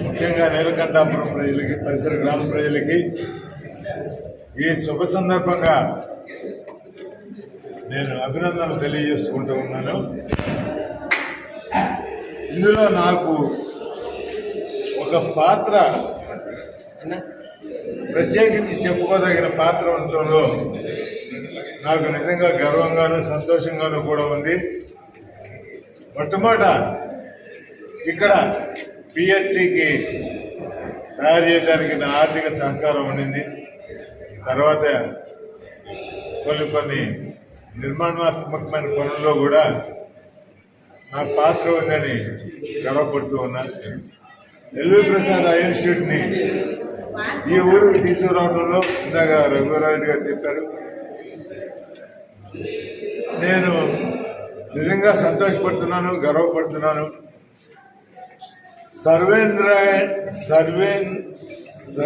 ముఖ్యంగా నీలకంఠాపురం ప్రజలకి, పరిసర గ్రామ ప్రజలకి ఈ శుభ సందర్భంగా నేను అభినందనలు తెలియజేసుకుంటూ ఉన్నాను. ఇందులో నాకు ఒక పాత్ర, ప్రత్యేకించి చెప్పుకోదగిన పాత్ర ఉండటంలో నాకు నిజంగా గర్వంగాను సంతోషంగాను కూడా ఉంది. మొట్టమొదట ఇక్కడ పిహెచ్సికి తయారు చేయడానికి నా ఆర్థిక సహకారం ఉండింది. తర్వాత కొన్ని నిర్మాణాత్మకమైన పనుల్లో కూడా నా పాత్ర ఉందని గర్వపడుతూ ఉన్నాను. ఎల్వి ప్రసాద్ ఐ ఇన్స్టిట్యూట్ని ఈ ఊరికి తీసుకురావడంలో ఇందాక రఘువరారెడ్డి గారు చెప్పారు. నేను నిజంగా సంతోషపడుతున్నాను, గర్వపడుతున్నాను.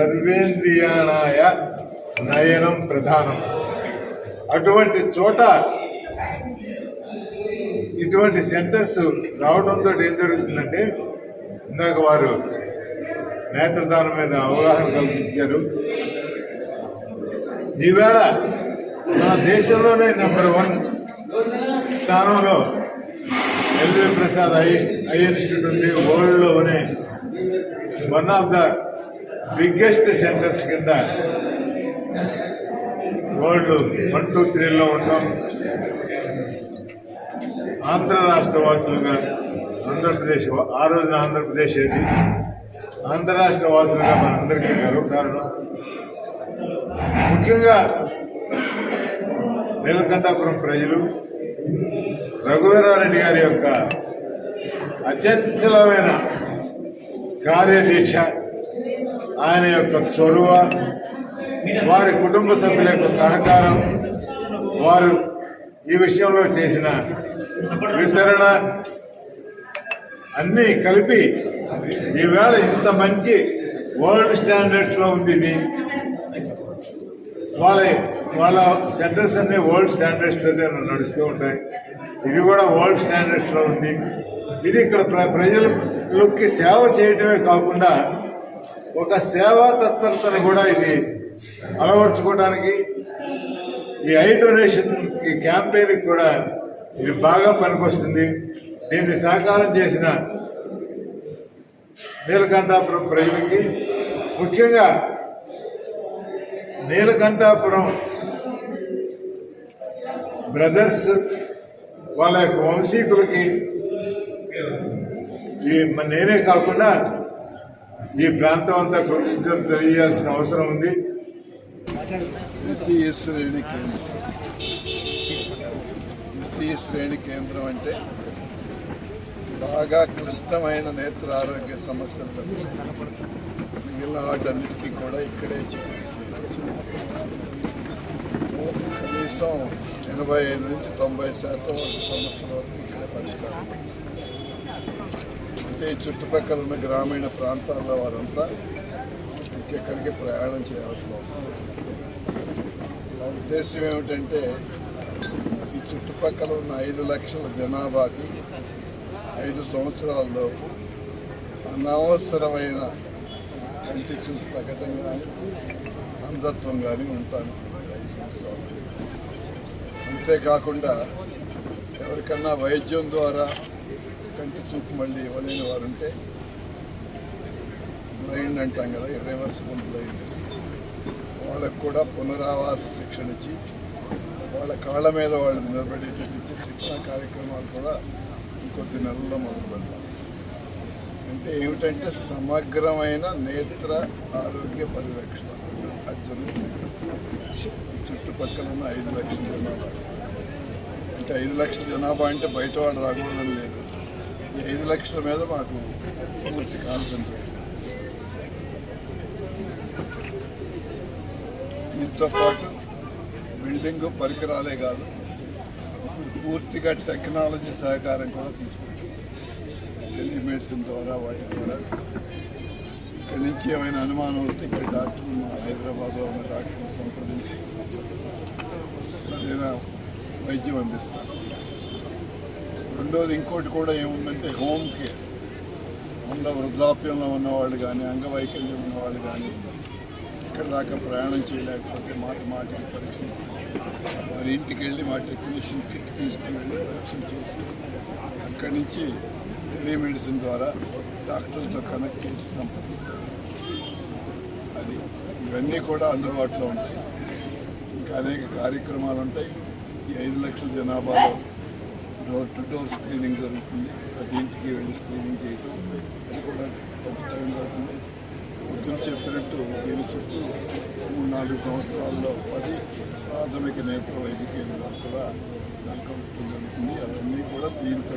సర్వేంద్రియాణాయ నయనం ప్రధానం. అటువంటి చోట ఇటువంటి సెంటర్స్ రావడంతో ఏం జరుగుతుందంటే, ఇందాక వారు నేత్రదానం మీద అవగాహన కల్పించారు. ఈవేళ మన దేశంలోనే నంబర్ 1 స్థానంలో ఎల్వి ప్రసాద్ ఐ ఇన్స్టిట్యూట్ ఉంది. వరల్డ్లోనే one of the biggest centres కింద వరల్డ్ 1, 2, 3లో ఉంటాం. ఆంధ్ర రాష్ట్ర వాసులుగా ఆంధ్రప్రదేశ్, ఆ రోజున ఆంధ్రప్రదేశ్ ఏది, ఆంధ్ర రాష్ట్ర వాసులుగా మనందరికీ గర్వకారణం. ముఖ్యంగా నీలకంఠాపురం ప్రజలు రఘువీరారెడ్డి గారి యొక్క అత్యద్భుతమైన కార్యదీక్ష, ఆయన యొక్క చొరవ, వారి కుటుంబ సభ్యుల యొక్క సహకారం, వారు ఈ విషయంలో చేసిన వితరణ అన్నీ కలిపి ఈవేళ ఇంత మంచి వరల్డ్ స్టాండర్డ్స్లో ఉంది. ఇది వాళ్ళ సెంటర్స్ అన్నీ వరల్డ్ స్టాండర్డ్స్ అయితే నడుస్తూ ఉంటాయి. ఇది కూడా వరల్డ్ స్టాండర్డ్స్లో ఉంది. ఇది ఇక్కడ ప్రజలకి సేవ చేయటమే కాకుండా ఒక సేవా తత్పరతను కూడా ఇది అలవర్చుకోవడానికి, ఈ ఐ డొనేషన్ క్యాంపెయిన్కి కూడా ఇది బాగా పనికొస్తుంది. దీన్ని సహకారం చేసిన నీలకంఠాపురం ప్రజలకి, ముఖ్యంగా నీలకంఠాపురం బ్రదర్స్ వాళ్ళ యొక్క వంశీకులకి నేనే కాకుండా ఈ ప్రాంతం అంతా కృతజ్ఞతలు తెలియాల్సిన అవసరం ఉంది. ద్వితీయ శ్రేణి కేంద్రం అంటే బాగా క్లిష్టమైన నేత్ర ఆరోగ్య సమస్యలతో మిగిలిన వాటన్నిటికీ కూడా ఇక్కడే చికిత్స చేయవచ్చు. కనీసం 85 నుంచి 90% సమస్యల వరకు ఇక్కడే పరిష్కారం. అంటే చుట్టుపక్కల ఉన్న గ్రామీణ ప్రాంతాల్లో వారంతా ఇంకెక్కడికి ప్రయాణం చేయాల్సిన అవసరం. నా ఉద్దేశం ఏమిటంటే, ఈ చుట్టుపక్కల ఉన్న 5 లక్షల జనాభాకి 5 సంవత్సరాల్లోపు అనవసరమైన కంటి చూపు తగ్గడం కానీ అంధత్వం కానీ ఉంటాను. 5 సంవత్సరాలు. అంతేకాకుండా ఎవరికన్నా వైద్యం ద్వారా కంటి చూపు మళ్ళీ ఇవ్వలేని వారు ఉంటే, బ్లైండ్ అంటాం కదా, ఇర్రివర్సిబుల్ బ్లైండ్, వాళ్ళకు కూడా పునరావాస శిక్షణ ఇచ్చి వాళ్ళ కాళ్ళ మీద వాళ్ళు నిలబడేటటువంటి శిక్షణ కార్యక్రమాలు కూడా ఇంకొద్ది నెలల్లో మొదలు పెడతాం. అంటే ఏమిటంటే సమగ్రమైన నేత్ర ఆరోగ్య పరిరక్షణ అది చుట్టుపక్కల ఉన్న 5 లక్షల జనాభా. అంటే 5 లక్షల జనాభా అంటే బయట వాళ్ళు రాకూడదని లేదు. ఈ 5 లక్షల మీద మాకు పూర్తి కాన్సన్ట్రేషన్. దీంతో పాటు బిల్డింగ్ పరికరాలే కాదు, పూర్తిగా టెక్నాలజీ సహకారం కూడా తీసుకుంటాం. టెలిమెడిసిన్ ద్వారా వాటి ద్వారా ఇక్కడి నుంచి ఏమైనా అనుమానం వస్తే ఇక్కడ డాక్టర్లు, మా హైదరాబాద్లో ఉన్న డాక్టర్లు సంప్రదించి సరైన వైద్యం అందిస్తారు. రెండోది ఇంకోటి కూడా ఏముందంటే హోమ్ కేర్. అందులో వృద్ధాప్యంలో ఉన్నవాళ్ళు కానీ అంగవైకల్యం ఉన్నవాళ్ళు కానీ ఇక్కడ దాకా ప్రయాణం చేయలేకపోతే మాటికి పరీక్షలు వారి ఇంటికి వెళ్ళి మా టెక్నీషియన్ కిట్ తీసుకుని వెళ్ళి పరీక్షలు చేసి అక్కడి నుంచి టెలిమెడిసిన్ ద్వారా డాక్టర్లతో కనెక్ట్ చేసి సంప్రదిస్తారు. అది ఇవన్నీ కూడా అందుబాటులో ఉంటాయి. ఇంకా అనేక కార్యక్రమాలు ఉంటాయి. ఈ 5 లక్షల జనాభాలో డోర్ టు డోర్ స్క్రీనింగ్ జరుగుతుంది. ప్రతి ఇంటికి వెళ్ళి స్క్రీనింగ్ చేయడం అది కూడా ఖచ్చితంగా ఉంటుంది. పొద్దున చెప్పినట్టు దీని చుట్టూ 3-4 సంవత్సరాల్లో 10 ప్రాథమిక నేత్ర వైద్య కేంద్రాలు కూడా నెలకొల్పడం జరుగుతుంది. అవన్నీ కూడా దీంతో